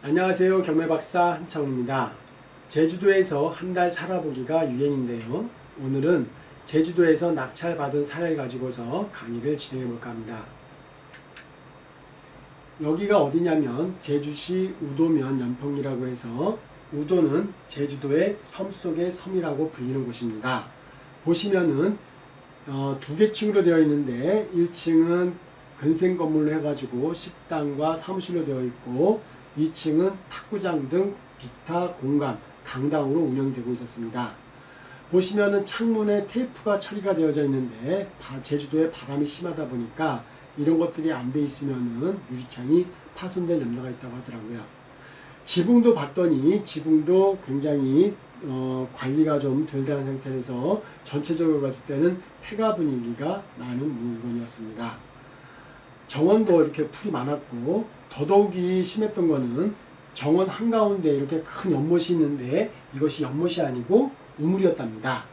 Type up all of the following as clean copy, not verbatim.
안녕하세요. 경매박사 한창훈입니다. 제주도에서 한 달 살아보기가 유행인데요. 오늘은 제주도에서 낙찰받은 사례를 가지고서 강의를 진행해 볼까 합니다. 여기가 어디냐면 제주시 우도면 연평리라고 해서 우도는 제주도의 섬 속의 섬이라고 불리는 곳입니다. 보시면은 두 개 층으로 되어 있는데 1층은 근생 건물로 해가지고 식당과 사무실로 되어 있고 2층은 탁구장 등 기타 공간, 강당으로 운영되고 있었습니다. 보시면은 창문에 테이프가 처리가 되어져 있는데 제주도에 바람이 심하다 보니까 이런 것들이 안 돼 있으면은 유리창이 파손될 염려가 있다고 하더라고요. 지붕도 봤더니 지붕도 굉장히 관리가 좀 덜 된 상태에서 전체적으로 봤을 때는 폐가 분위기가 나는 물건이었습니다. 정원도 이렇게 풀이 많았고 더더욱이 심했던 거는 정원 한가운데 이렇게 큰 연못이 있는데 이것이 연못이 아니고 우물이었답니다.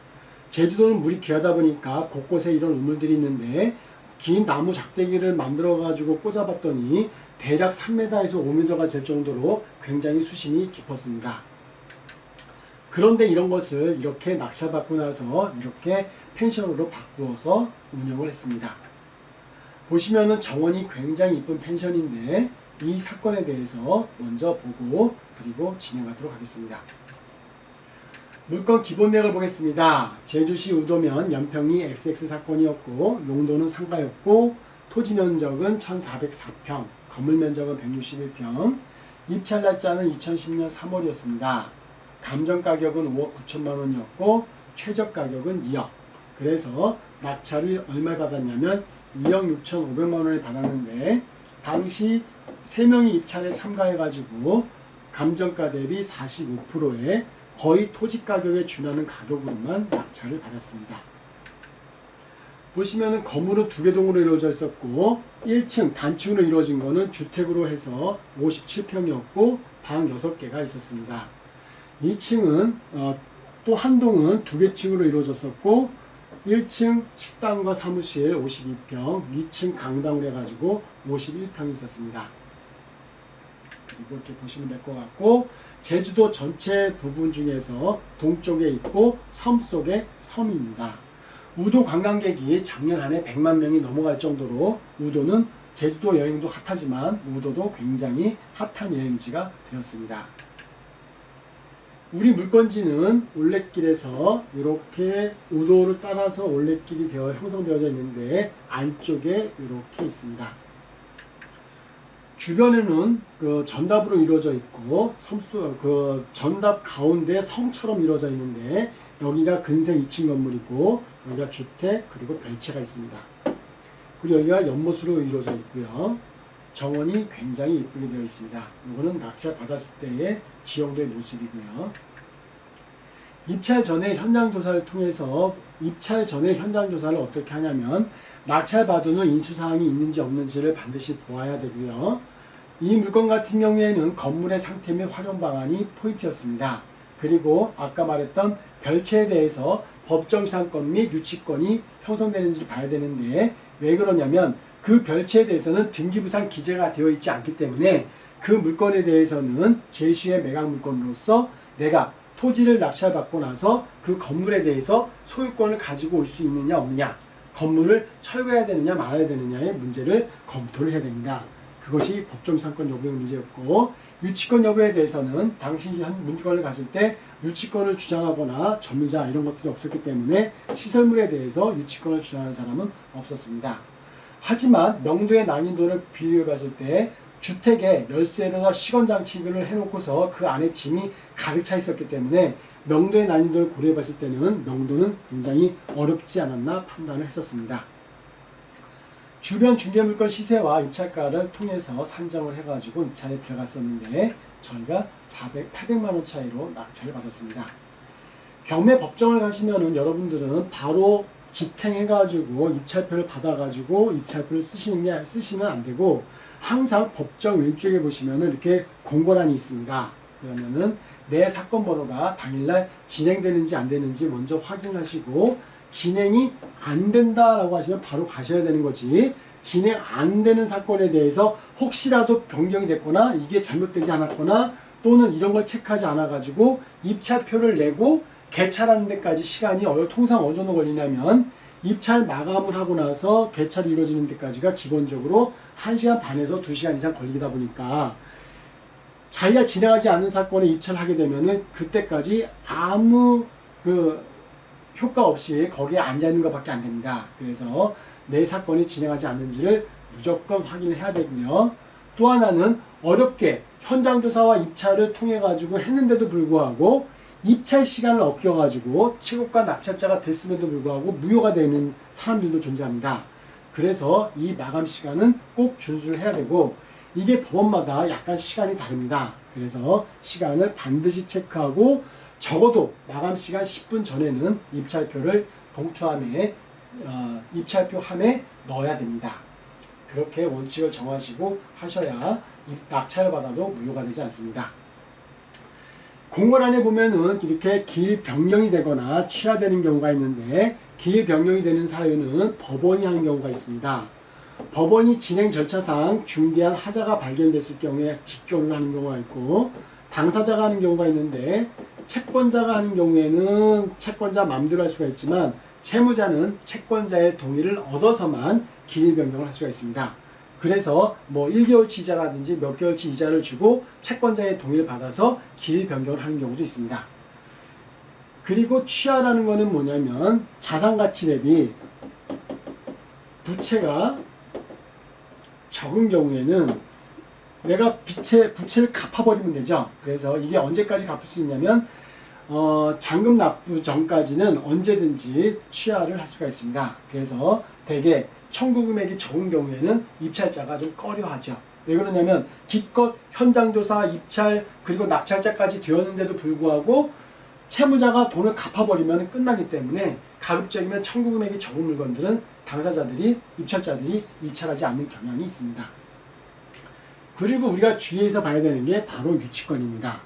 제주도는 물이 귀하다 보니까 곳곳에 이런 우물들이 있는데 긴 나무 작대기를 만들어 가지고 꽂아봤더니 대략 3m에서 5m가 될 정도로 굉장히 수심이 깊었습니다. 그런데 이런 것을 이렇게 낙찰받고 나서 이렇게 펜션으로 바꾸어서 운영을 했습니다. 보시면은 정원이 굉장히 이쁜 펜션인데 이 사건에 대해서 먼저 보고 그리고 진행하도록 하겠습니다. 물건 기본내역을 보겠습니다. 제주시 우도면 연평리 XX 사건이었고 용도는 상가였고 토지 면적은 1404평, 건물 면적은 161평, 입찰 날짜는 2010년 3월이었습니다. 감정 가격은 5억 9천만 원이었고 최저 가격은 2억. 그래서 낙찰을 얼마 받았냐면 2억 6,500만 원을 받았는데 당시 3명이 입찰에 참가해가지고 감정가 대비 45%의 거의 토지 가격에 준하는 가격으로만 낙찰을 받았습니다. 보시면은 건물은 2개 동으로 이루어져 있었고 1층 단층으로 이루어진 거는 주택으로 해서 57평이었고 방 6개가 있었습니다. 2층은 또 한 동은 2개 층으로 이루어졌었고 1층 식당과 사무실 52평, 2층 강당으로 해가지고 51평이 있었습니다. 그리고 이렇게 보시면 될 것 같고 제주도 전체 부분 중에서 동쪽에 있고 섬 속의 섬입니다. 우도 관광객이 작년 한 해 100만 명이 넘어갈 정도로 우도는 제주도 여행도 핫하지만 우도도 굉장히 핫한 여행지가 되었습니다. 우리 물건지는 올레길에서 이렇게 우도를 따라서 올레길이 형성되어져 있는데 안쪽에 이렇게 있습니다. 주변에는 전답으로 이루어져 있고 전답 가운데 성처럼 이루어져 있는데 여기가 근생 2층 건물이고 여기가 주택 그리고 별채가 있습니다. 그리고 여기가 연못으로 이루어져 있고요. 정원이 굉장히 예쁘게 되어 있습니다. 이거는 낙찰 받았을 때의 지형도의 모습이고요. 입찰 전에 현장 조사를 통해서 입찰 전에 현장 조사를 어떻게 하냐면 낙찰 받은 후 인수사항이 있는지 없는지를 반드시 보아야 되고요. 이 물건 같은 경우에는 건물의 상태 및 활용 방안이 포인트였습니다. 그리고 아까 말했던 별채에 대해서 법정시상권 및 유치권이 형성되는지를 봐야 되는데 왜 그러냐면 그 별채에 대해서는 등기부상 기재가 되어 있지 않기 때문에 그 물건에 대해서는 제시의 매각 물건으로서 내가 토지를 낙찰받고 나서 그 건물에 대해서 소유권을 가지고 올 수 있느냐 없느냐, 건물을 철거해야 되느냐 말아야 되느냐의 문제를 검토를 해야 됩니다. 그것이 법정시상권 여부의 문제였고 유치권 여부에 대해서는 당시 문건을 갔을 때 유치권을 주장하거나 점유자 이런 것들이 없었기 때문에 시설물에 대해서 유치권을 주장하는 사람은 없었습니다. 하지만 명도의 난이도를 비교해 봤을 때 주택에 열쇠에다가 시건장치를 해놓고서 그 안에 짐이 가득 차 있었기 때문에 명도의 난이도를 고려해 봤을 때는 명도는 굉장히 어렵지 않았나 판단을 했었습니다. 주변 중개물건 시세와 입찰가를 통해서 산정을 해가지고 입찰에 들어갔었는데 저희가 800만원 차이로 낙찰을 받았습니다. 경매 법정을 가시면은 여러분들은 바로 집행해가지고 입찰표를 받아가지고 입찰표를 쓰시면 안 되고 항상 법정 왼쪽에 보시면은 이렇게 공고란이 있습니다. 그러면은 내 사건 번호가 당일날 진행되는지 안 되는지 먼저 확인하시고 진행이 안 된다라고 하시면 바로 가셔야 되는 거지 진행 안 되는 사건에 대해서 혹시라도 변경이 됐거나 이게 잘못되지 않았거나 또는 이런 걸 체크하지 않아 가지고 입찰표를 내고 개찰하는 데까지 시간이 통상 어느 정도 걸리냐면 입찰 마감을 하고 나서 개찰이 이루어지는 데까지가 기본적으로 1시간 반에서 2시간 이상 걸리다 보니까 자기가 진행하지 않는 사건에 입찰을 하게 되면은 그때까지 아무 효과 없이 거기에 앉아 있는 것밖에 안 됩니다. 그래서 내 사건이 진행하지 않는지를 무조건 확인을 해야 되고요. 또 하나는 어렵게 현장 조사와 입찰을 통해 가지고 했는데도 불구하고 입찰 시간을 어겨 가지고 채권가 낙찰자가 됐음에도 불구하고 무효가 되는 사람들도 존재합니다. 그래서 이 마감 시간은 꼭 준수를 해야 되고 이게 법원마다 약간 시간이 다릅니다. 그래서 시간을 반드시 체크하고 적어도 마감 시간 10분 전에는 입찰표를 봉투함에 입찰표 함에 넣어야 됩니다. 그렇게 원칙을 정하시고 하셔야 낙찰을 받아도 무효가 되지 않습니다. 공고란에 보면은 이렇게 기일 변경이 되거나 취하되는 경우가 있는데 기일 변경이 되는 사유는 법원이 하는 경우가 있습니다. 법원이 진행 절차상 중대한 하자가 발견됐을 경우에 직권을 하는 경우가 있고 당사자가 하는 경우가 있는데 채권자가 하는 경우에는 채권자 마음대로 할 수가 있지만 채무자는 채권자의 동의를 얻어서만 기일 변경을 할 수가 있습니다. 그래서 뭐 1개월치 이자라든지 몇 개월치 이자를 주고 채권자의 동의를 받아서 기일 변경을 하는 경우도 있습니다. 그리고 취하라는 것은 뭐냐면 자산가치 대비 부채가 적은 경우에는 내가 부채를 갚아버리면 되죠. 그래서 이게 언제까지 갚을 수 있냐면 잔금 납부 전까지는 언제든지 취하를 할 수가 있습니다. 그래서 대개 청구 금액이 적은 경우에는 입찰자가 좀 꺼려하죠. 왜 그러냐면 기껏 현장조사, 입찰 그리고 낙찰자까지 되었는데도 불구하고 채무자가 돈을 갚아버리면 끝나기 때문에 가급적이면 청구 금액이 적은 물건들은 당사자들이, 입찰자들이 입찰하지 않는 경향이 있습니다. 그리고 우리가 주의해서 봐야 되는 게 바로 유치권입니다.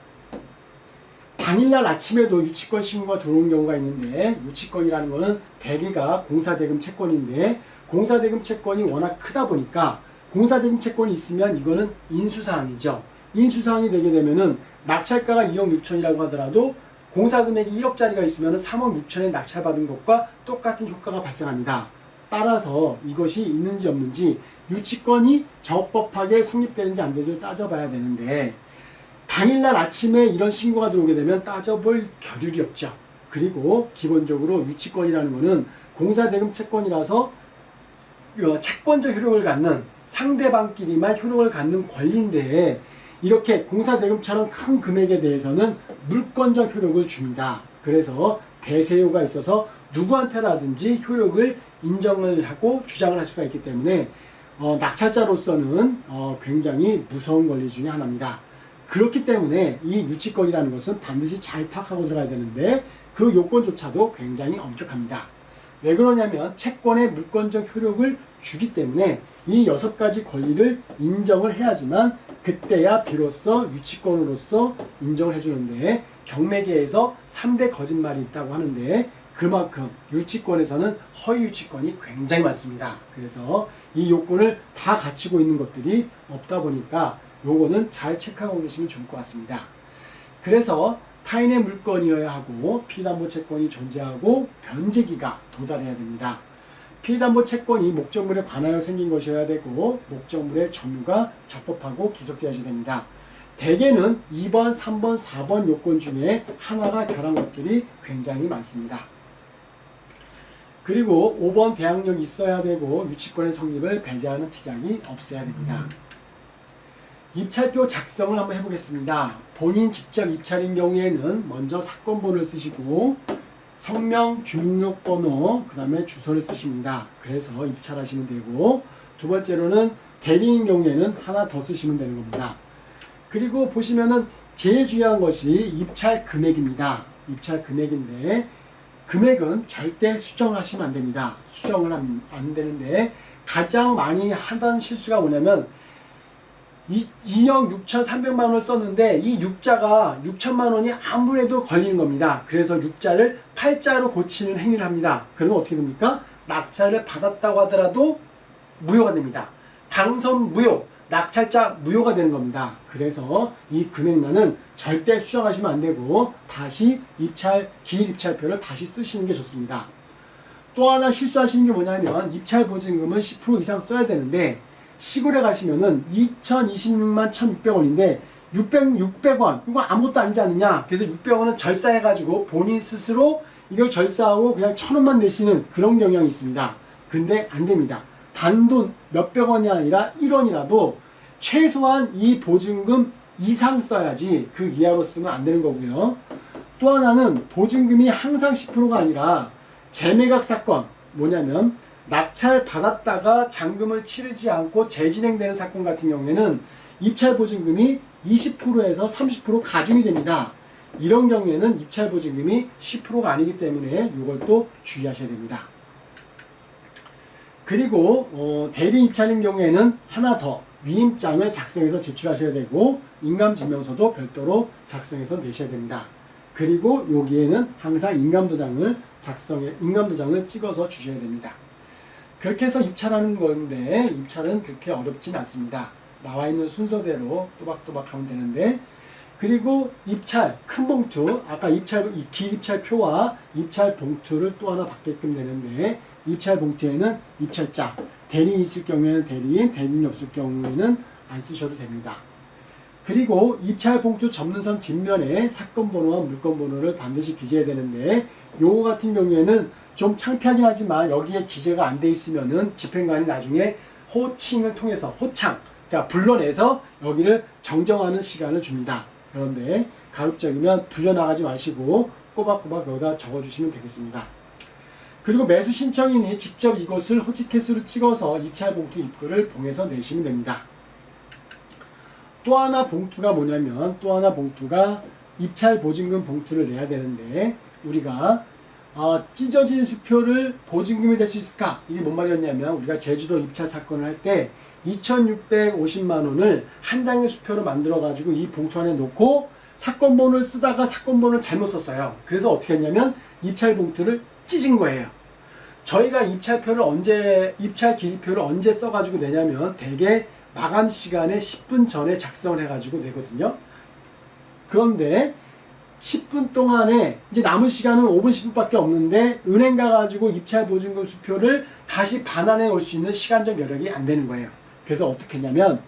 당일날 아침에도 유치권 신고가 들어온 경우가 있는데 유치권이라는 것은 대개가 공사대금 채권인데 공사대금 채권이 워낙 크다 보니까 공사대금 채권이 있으면 이거는 인수사항이죠. 인수사항이 되게 되면은 낙찰가가 2억 6천이라고 하더라도 공사금액이 1억짜리가 있으면 3억 6천에 낙찰받은 것과 똑같은 효과가 발생합니다. 따라서 이것이 있는지 없는지 유치권이 적법하게 성립되는지 안 되는지를 따져봐야 되는데 당일날 아침에 이런 신고가 들어오게 되면 따져볼 겨를이 없죠. 그리고 기본적으로 유치권이라는 것은 공사대금 채권이라서 채권적 효력을 갖는 상대방끼리만 효력을 갖는 권리인데 이렇게 공사대금처럼 큰 금액에 대해서는 물권적 효력을 줍니다. 그래서 배세효가 있어서 누구한테라든지 효력을 인정을 하고 주장을 할 수가 있기 때문에 낙찰자로서는 굉장히 무서운 권리 중에 하나입니다. 그렇기 때문에 이 유치권이라는 것은 반드시 잘 파악하고 들어가야 되는데 그 요건조차도 굉장히 엄격합니다. 왜 그러냐면 채권의 물권적 효력을 주기 때문에 이 6가지 권리를 인정을 해야지만 그때야 비로소 유치권으로서 인정을 해주는데 경매계에서 3대 거짓말이 있다고 하는데 그만큼 유치권에서는 허위 유치권이 굉장히 많습니다. 그래서 이 요건을 다 갖추고 있는 것들이 없다 보니까 요거는 잘 체크하고 계시면 좋을 것 같습니다. 그래서 타인의 물건이어야 하고 피담보 채권이 존재하고 변제기가 도달해야 됩니다. 피담보 채권이 목적물에 관하여 생긴 것이어야 되고 목적물의 점유가 적법하고 기속되어야 됩니다. 대개는 2번, 3번, 4번 요건 중에 하나가 결한 것들이 굉장히 많습니다. 그리고 5번 대항력이 있어야 되고 유치권의 성립을 배제하는 특약이 없어야 됩니다. 입찰표 작성을 한번 해보겠습니다. 본인 직접 입찰인 경우에는 먼저 사건번호를 쓰시고 성명, 주민등록번호, 그 다음에 주소를 쓰십니다. 그래서 입찰하시면 되고 두 번째로는 대리인 경우에는 하나 더 쓰시면 되는 겁니다. 그리고 보시면은 제일 중요한 것이 입찰 금액입니다. 입찰 금액인데 금액은 절대 수정하시면 안 됩니다. 수정을 하면 안 되는데 가장 많이 하던 실수가 뭐냐면 2억 6,300만 원을 썼는데 이 6자가 6천만 원이 아무래도 걸리는 겁니다. 그래서 6자를 8자로 고치는 행위를 합니다. 그러면 어떻게 됩니까? 낙찰을 받았다고 하더라도 무효가 됩니다. 당선 무효, 낙찰자 무효가 되는 겁니다. 그래서 이 금액란은 절대 수정하시면 안 되고 다시 기일 입찰표를 다시 쓰시는 게 좋습니다. 또 하나 실수하시는 게 뭐냐면 입찰 보증금은 10% 이상 써야 되는데 시골에 가시면은 2,026만 1,600원인데 600원 이거 아무것도 아니지 않느냐. 그래서 600원은 절사해가지고 본인 스스로 이걸 절사하고 그냥 1,000원만 내시는 그런 경향이 있습니다. 근데 안 됩니다. 단돈 몇백 원이 아니라 1원이라도 최소한 이 보증금 이상 써야지 그 이하로 쓰면 안 되는 거고요. 또 하나는 보증금이 항상 10%가 아니라 재매각 사건, 뭐냐면 낙찰 받았다가 잔금을 치르지 않고 재진행되는 사건 같은 경우에는 입찰 보증금이 20%에서 30% 가중이 됩니다. 이런 경우에는 입찰 보증금이 10%가 아니기 때문에 이걸 또 주의하셔야 됩니다. 그리고 대리 입찰인 경우에는 하나 더 위임장을 작성해서 제출하셔야 되고 인감증명서도 별도로 작성해서 내셔야 됩니다. 그리고 여기에는 항상 인감도장을 찍어서 주셔야 됩니다. 그렇게 해서 입찰하는 건데 입찰은 그렇게 어렵진 않습니다. 나와 있는 순서대로 또박또박 하면 되는데, 그리고 입찰 큰 봉투, 아까 기입찰표와 입찰 봉투를 또 하나 받게끔 되는데 입찰 봉투에는 입찰자, 대리인 있을 경우에는 대리인, 대리인이 없을 경우에는 안 쓰셔도 됩니다. 그리고 입찰 봉투 접는선 뒷면에 사건 번호와 물건 번호를 반드시 기재해야 되는데 요거 같은 경우에는 좀 창피하긴 하지만 여기에 기재가 안 돼 있으면은 집행관이 나중에 호칭을 통해서 그러니까 불러내서 여기를 정정하는 시간을 줍니다. 그런데 가급적이면 불려나가지 마시고 꼬박꼬박 여기다 적어주시면 되겠습니다. 그리고 매수 신청인이 직접 이것을 호치켓으로 찍어서 입찰 봉투 입구를 봉해서 내시면 됩니다. 또 하나 봉투가 뭐냐면 입찰 보증금 봉투를 내야 되는데 우리가 찢어진 수표를 보증금이 될 수 있을까? 이게 뭔 말이었냐면 우리가 제주도 입찰 사건을 할 때 2,650만 원을 한 장의 수표로 만들어 가지고 이 봉투 안에 놓고 사건 번호를 쓰다가 사건 번호를 잘못 썼어요. 그래서 어떻게 했냐면 입찰 봉투를 찢은 거예요. 저희가 입찰 기입표를 언제 써가지고 내냐면 대개 마감 시간에 10분 전에 작성을 해가지고 내거든요. 그런데 10분 동안에 이제 남은 시간은 5분, 10분밖에 없는데 은행 가가지고 입찰 보증금 수표를 다시 반환해 올 수 있는 시간적 여력이 안 되는 거예요. 그래서 어떻게 했냐면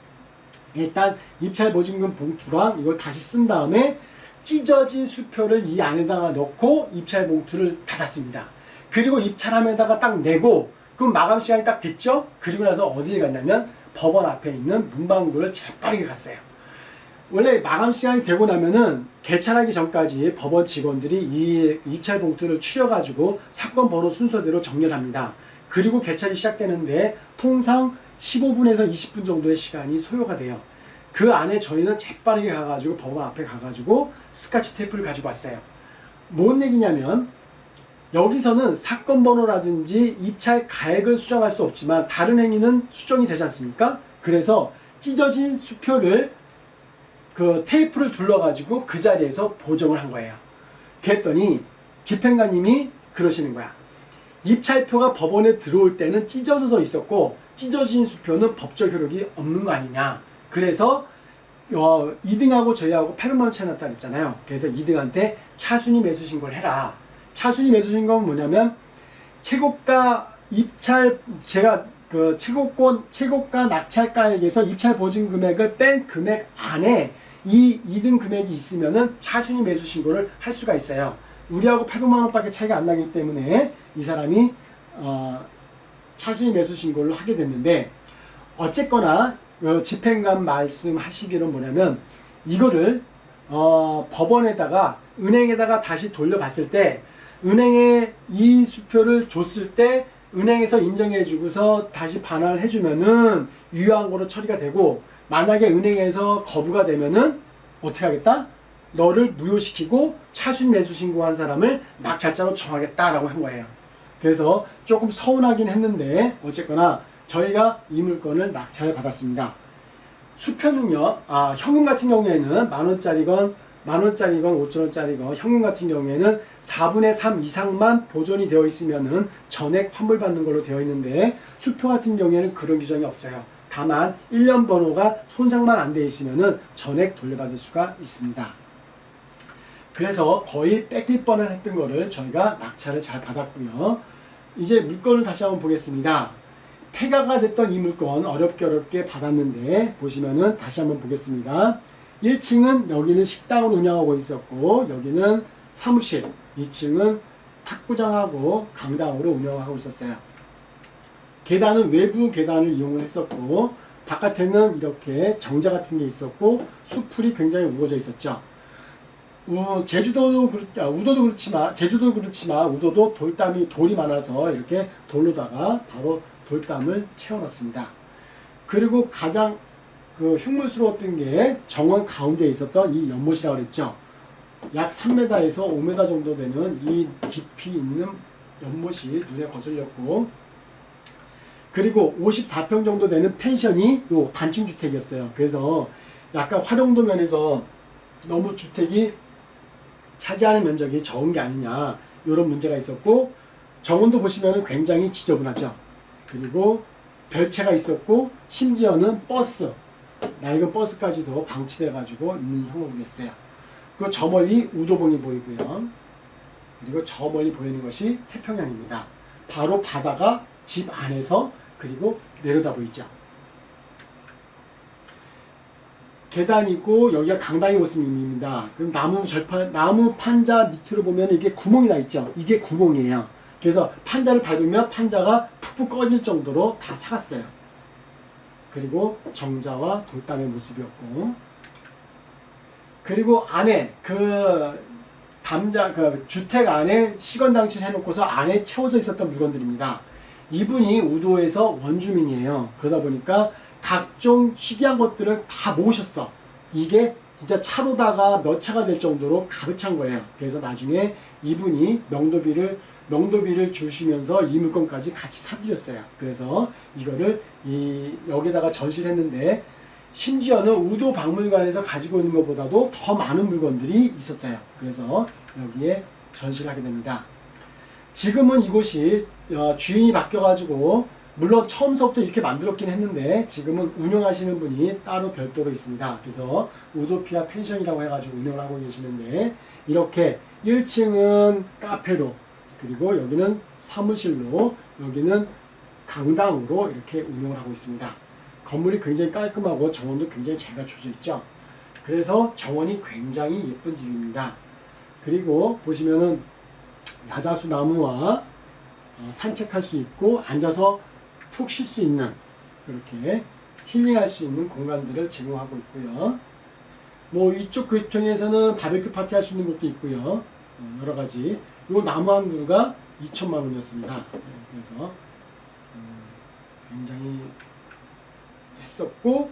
일단 입찰 보증금 봉투랑 이걸 다시 쓴 다음에 찢어진 수표를 이 안에다가 넣고 입찰 봉투를 닫았습니다. 그리고 입찰함에다가 딱 내고 그럼 마감 시간이 딱 됐죠? 그리고 나서 어디에 갔냐면 법원 앞에 있는 문방구를 재빠르게 갔어요. 원래 마감 시간이 되고 나면은 개찰하기 전까지 법원 직원들이 이 입찰 봉투를 추려가지고 사건 번호 순서대로 정리를 합니다. 그리고 개찰이 시작되는데 통상 15분에서 20분 정도의 시간이 소요가 돼요. 그 안에 저희는 재빠르게 가가지고 법원 앞에 가가지고 스카치 테이프를 가지고 왔어요. 뭔 얘기냐면 여기서는 사건 번호라든지 입찰 가액을 수정할 수 없지만 다른 행위는 수정이 되지 않습니까? 그래서 찢어진 수표를 그 테이프를 둘러가지고 그 자리에서 보정을 한 거예요. 그랬더니 집행관님이 그러시는 거야. 입찰표가 법원에 들어올 때는 찢어져 있었고 찢어진 수표는 법적 효력이 없는 거 아니냐. 그래서 2등하고 저희하고 800만 원 차이 났다 그랬잖아요. 그래서 2등한테 차순위 매수 신고를 해라. 차순위 매수 신고는 뭐냐면 최고가 최고가 낙찰가액에서 입찰 보증 금액을 뺀 금액 안에 이 2등 금액이 있으면은 차순위 매수 신고를 할 수가 있어요. 우리하고 800만 원밖에 차이가 안 나기 때문에 이 사람이 차순위 매수 신고를 하게 됐는데 어쨌거나 집행관 말씀하시기로는 뭐냐면 이거를 법원에다가 은행에다가 다시 돌려봤을 때 은행에 이 수표를 줬을 때 은행에서 인정해주고서 다시 반환을 해주면은 유효한 거로 처리가 되고 만약에 은행에서 거부가 되면은 어떻게 하겠다? 너를 무효시키고 차순위 매수 신고한 사람을 낙찰자로 정하겠다라고 한 거예요. 그래서 조금 서운하긴 했는데 어쨌거나 저희가 이 물건을 낙찰을 받았습니다. 수표는요, 현금 같은 경우에는 10,000원짜리건 10,000원짜리건 5,000원짜리건 현금 같은 경우에는 4분의 3 이상만 보존이 되어 있으면은 전액 환불받는 걸로 되어 있는데 수표 같은 경우에는 그런 규정이 없어요. 다만 1년 번호가 손상만 안 되어 있으면은 전액 돌려받을 수가 있습니다. 그래서 거의 뺏길 뻔한 했던 거를 저희가 낙찰을 잘 받았고요. 이제 물건을 다시 한번 보겠습니다. 폐가가 됐던 이 물건 어렵게 받았는데 보시면은 다시 한번 보겠습니다. 1층은 여기는 식당을 운영하고 있었고 여기는 사무실, 2층은 탁구장하고 강당으로 운영하고 있었어요. 계단은 외부 계단을 이용을 했었고 바깥에는 이렇게 정자 같은 게 있었고 수풀이 굉장히 우거져 있었죠. 제주도도 우도도 그렇지만 제주도 그렇지만 우도도 돌이 많아서 이렇게 돌로다가 바로 돌담을 채워놨습니다. 그리고 가장 흉물스러웠던 게 정원 가운데에 있었던 이 연못이라고 그랬죠. 약 3m에서 5m 정도 되는 이 깊이 있는 연못이 눈에 거슬렸고, 그리고 54평 정도 되는 펜션이 요 단층 주택이었어요. 그래서 약간 활용도 면에서 너무 주택이 차지하는 면적이 적은 게 아니냐 이런 문제가 있었고, 정원도 보시면 굉장히 지저분하죠. 그리고 별채가 있었고 심지어는 낡은 버스까지도 방치돼 가지고 있는 형국이었어요. 그 저 멀리 우도봉이 보이고요. 그리고 저 멀리 보이는 것이 태평양입니다. 바로 바다가 집 안에서 그리고 내려다 보이죠. 계단이고 여기가 강당의 모습입니다. 그럼 나무 판자 밑으로 보면 이게 구멍이 나 있죠. 이게 구멍이에요. 그래서 판자를 밟으면 판자가 푹푹 꺼질 정도로 다 삭았어요. 그리고 정자와 돌담의 모습이었고, 그리고 안에 주택 안에 시건장치를 해놓고서 안에 채워져 있었던 물건들입니다. 이분이 우도에서 원주민이에요. 그러다 보니까 각종 희귀한 것들을 다 모으셨어. 이게 진짜 차로다가 몇 차가 될 정도로 가득 찬 거예요. 그래서 나중에 이분이 명도비를 주시면서 이 물건까지 같이 사드렸어요. 그래서 이거를 여기다가 전시를 했는데, 심지어는 우도 박물관에서 가지고 있는 것보다도 더 많은 물건들이 있었어요. 그래서 여기에 전시를 하게 됩니다. 지금은 이곳이 주인이 바뀌어가지고 물론 처음서부터 이렇게 만들었긴 했는데 지금은 운영하시는 분이 따로 별도로 있습니다. 그래서 우도피아 펜션이라고 해가지고 운영을 하고 계시는데, 이렇게 1층은 카페로, 그리고 여기는 사무실로, 여기는 강당으로 이렇게 운영을 하고 있습니다. 건물이 굉장히 깔끔하고 정원도 굉장히 잘 갖춰져 있죠. 그래서 정원이 굉장히 예쁜 집입니다. 그리고 보시면은 야자수 나무와 산책할 수 있고 앉아서 푹 쉴 수 있는, 그렇게 힐링할 수 있는 공간들을 제공하고 있고요. 뭐 이쪽 그쪽에서는 바베큐 파티 할 수 있는 곳도 있고요. 여러 가지. 이 나무 한 그루가 2천만 원이었습니다. 그래서 굉장히 했었고,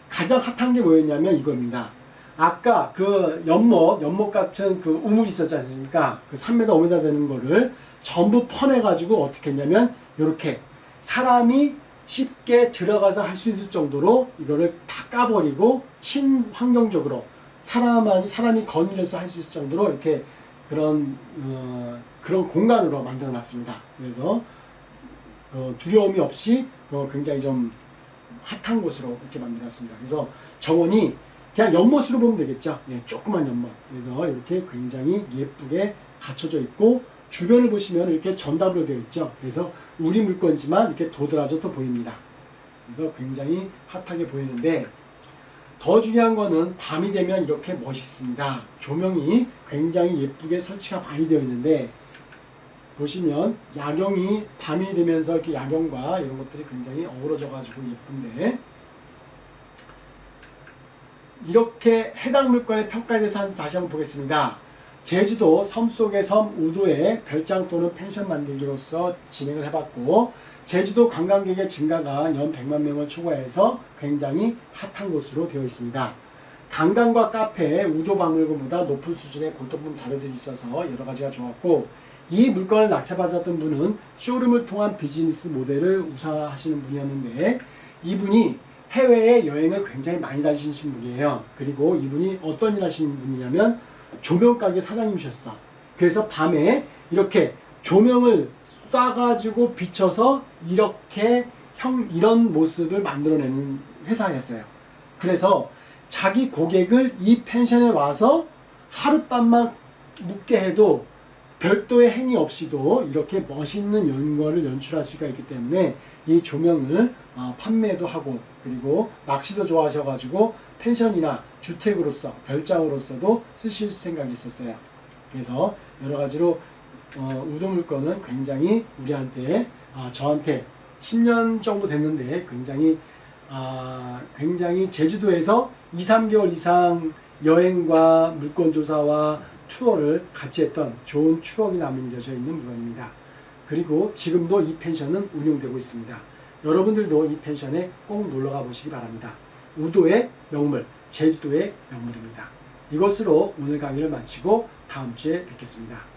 가장 핫한 게 뭐였냐면 이겁니다. 아까 그 연못 같은 그 우물이 있었지 않습니까? 그 3m, 5m 되는 거를 전부 퍼내가지고 어떻게 했냐면, 이렇게 사람이 쉽게 들어가서 할 수 있을 정도로 이거를 다 까버리고 친환경적으로 사람이 거닐어서 할 수 있을 정도로 이렇게 그런 공간으로 만들어 놨습니다. 그래서 두려움이 없이 굉장히 좀 핫한 곳으로 이렇게 만들어 놨습니다. 그래서 정원이 그냥 연못으로 보면 되겠죠. 예, 조그만 연못. 그래서 이렇게 굉장히 예쁘게 갖춰져 있고, 주변을 보시면 이렇게 전답으로 되어 있죠. 그래서 우리 물건지만 이렇게 도드라져서 보입니다. 그래서 굉장히 핫하게 보이는데, 더 중요한 거는 밤이 되면 이렇게 멋있습니다. 조명이 굉장히 예쁘게 설치가 많이 되어 있는데, 보시면 야경이 밤이 되면서 이렇게 야경과 이런 것들이 굉장히 어우러져 가지고 예쁜데, 이렇게 해당 물건의 평가에 대해서 다시 한번 보겠습니다. 제주도 섬 속의 섬 우도에 별장 또는 펜션 만들기로서 진행을 해봤고, 제주도 관광객의 증가가 연 100만 명을 초과해서 굉장히 핫한 곳으로 되어 있습니다. 강당과 카페, 우도 박물관보다 높은 수준의 골동품 자료들이 있어서 여러 가지가 좋았고, 이 물건을 낙찰받았던 분은 쇼룸을 통한 비즈니스 모델을 우사하시는 분이었는데, 이분이 해외에 여행을 굉장히 많이 다니신 분이에요. 그리고 이분이 어떤 일 하시는 분이냐면 조명가게 사장님이셨어. 그래서 밤에 이렇게 조명을 쏴가지고 비춰서 이렇게 이런 모습을 만들어내는 회사였어요. 그래서 자기 고객을 이 펜션에 와서 하룻밤만 묵게 해도 별도의 행위 없이도 이렇게 멋있는 연거를 연출할 수가 있기 때문에 이 조명을 판매도 하고, 그리고 낚시도 좋아하셔가지고 펜션이나 주택으로서 별장으로서도 쓰실 생각이 있었어요. 그래서 여러 가지로 우도 물건은 굉장히 우리한테 저한테 10년 정도 됐는데 굉장히 제주도에서 2, 3개월 이상 여행과 물건 조사와 투어를 같이 했던 좋은 추억이 남겨져 있는 물건입니다. 그리고 지금도 이 펜션은 운영되고 있습니다. 여러분들도 이 펜션에 꼭 놀러가 보시기 바랍니다. 우도의 명물, 제주도의 명물입니다. 이것으로 오늘 강의를 마치고 다음 주에 뵙겠습니다.